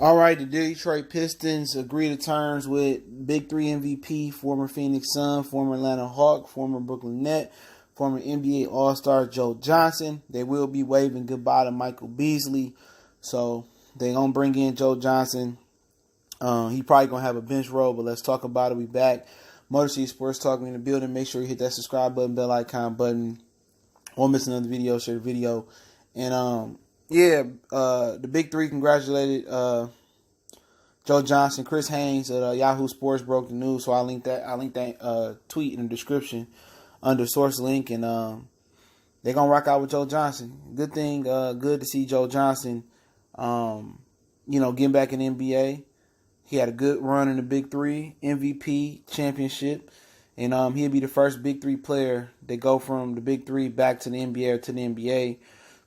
All right, the Detroit Pistons agree to terms with Big Three MVP, former Phoenix Sun, former Atlanta Hawk, former Brooklyn Net, former NBA All-Star Joe Johnson. They will be waving goodbye to Michael Beasley. So they're going to bring in Joe Johnson. He probably going to have a bench role, but let's talk about it. We back. Motor City Sports Talk in the building. Make sure you hit that subscribe button, bell icon button. Won't miss another video. Share the video. And the Big Three congratulated Joe Johnson. Chris Haynes at Yahoo Sports broke the news, so I linked that tweet in the description under source link, and they're gonna rock out with Joe Johnson. Good thing, good to see Joe Johnson, getting back in the NBA. He had a good run in the Big Three, MVP, championship, and he'll be the first Big Three player that go from the Big Three back to the NBA or to the NBA.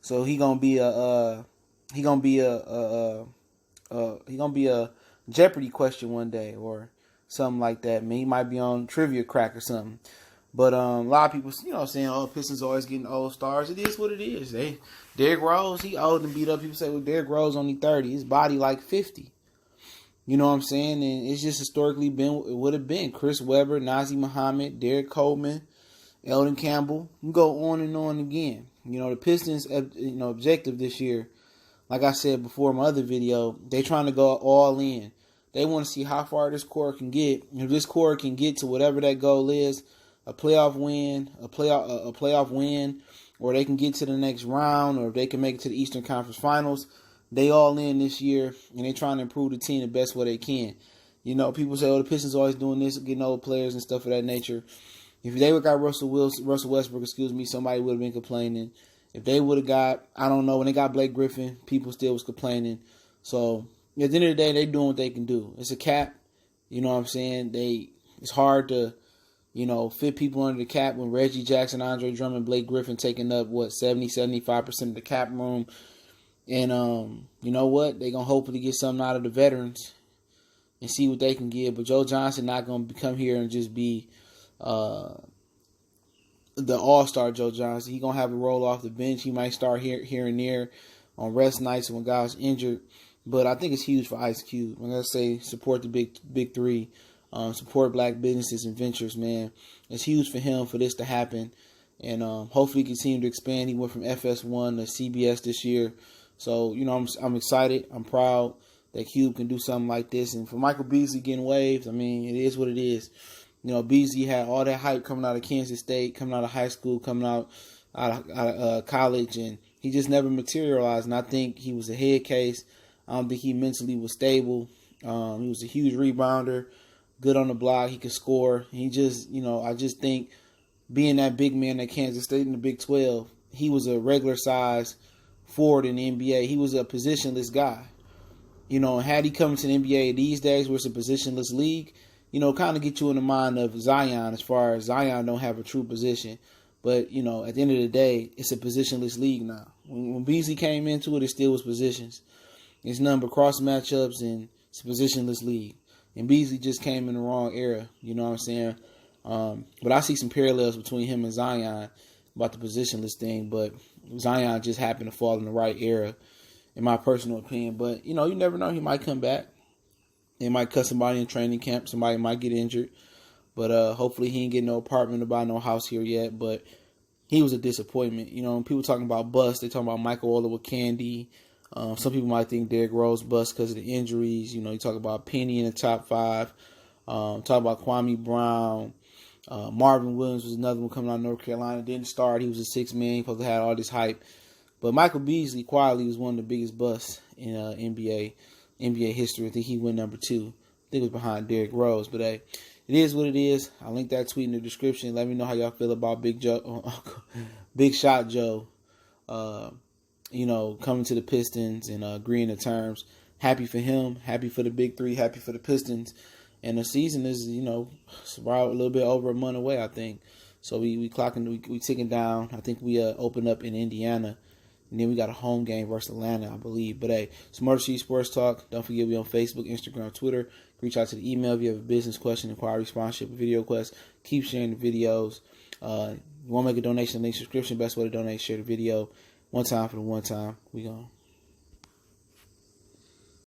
So he gonna be a Jeopardy question one day or something like that. Man, he might be on Trivia Crack or something. But a lot of people, saying, oh, Pistons always getting old stars. It is what it is. Derrick Rose, he old and beat up. People say, well, Derrick Rose only 30. His body like 50. You know what I'm saying? And it's just historically been, it would have been Chris Webber, Nazir Muhammad, Derek Coleman, Eldon Campbell. You can go on and on again. The Pistons, objective this year, like I said before in my other video, they trying to go all in. They want to see how far this core can get. If this core can get to whatever that goal is, a playoff win, a playoff win, or they can get to the next round, or if they can make it to the Eastern Conference Finals, they all in this year, and they trying to improve the team the best way they can. People say, oh, the Pistons always doing this, getting old players and stuff of that nature. If they would have got Russell Westbrook, somebody would have been complaining. If they would have got, I don't know, when they got Blake Griffin, people still was complaining. So, at the end of the day, they doing what they can do. It's a cap. You know what I'm saying? It's hard to, fit people under the cap when Reggie Jackson, Andre Drummond, Blake Griffin taking up, 70-75% of the cap room. And, you know what? They're going to hopefully get something out of the veterans and see what they can give. But Joe Johnson not going to come here and just be the all-star Joe Johnson. He's going to have a roll off the bench. He might start here and there on rest nights when guys injured. But I think it's huge for Ice Cube. I'm going to say support the big three. Support black businesses and ventures, man. It's huge for him for this to happen. And hopefully he continue to expand. He went from FS1 to CBS this year. So, I'm excited. I'm proud that Cube can do something like this. And for Michael Beasley getting waived, it is what it is. Beasley had all that hype coming out of Kansas State, coming out of high school, coming out of college, and he just never materialized. And I think he was a head case. I don't think he mentally was stable. He was a huge rebounder, good on the block. He could score. He just, I just think being that big man at Kansas State in the Big 12, he was a regular size forward in the NBA. He was a positionless guy. Had he come to the NBA these days where it's a positionless league, kind of get you in the mind of Zion as far as Zion don't have a true position. But, at the end of the day, it's a positionless league now. When Beasley came into it, it still was positions. It's nothing but cross matchups, and it's a positionless league. And Beasley just came in the wrong era, you know what I'm saying? But I see some parallels between him and Zion about the positionless thing. But Zion just happened to fall in the right era, in my personal opinion. But, you never know. He might come back. They might cut somebody in training camp. Somebody might get injured. But hopefully he ain't getting no apartment or buy no house here yet. But he was a disappointment. When people talking about bust, they talking about Michael Ola with Candy. Some people might think Derrick Rose bust because of the injuries. You talk about Penny in the top 5. Talk about Kwame Brown. Marvin Williams was another one coming out of North Carolina. Didn't start. He was a 6th man. He supposed to have all this hype. But Michael Beasley quietly was one of the biggest busts in NBA history. I think he went number 2. I think it was behind Derrick Rose. But hey, it is what it is. I'll link that tweet in the description. Let me know how y'all feel about Big Shot Joe. Coming to the Pistons and agreeing to terms. Happy for him. Happy for the Big Three. Happy for the Pistons. And the season is, it's about a little bit over a month away, I think. So we ticking down. I think we open up in Indiana. And then we got a home game versus Atlanta, I believe. But hey, it's Motor City Sports Talk. Don't forget we on Facebook, Instagram, Twitter. Reach out to the email if you have a business question, inquiry, sponsorship, video request. Keep sharing the videos. You want to make a donation, link subscription. Best way to donate, share the video. One time for the one time. We gone.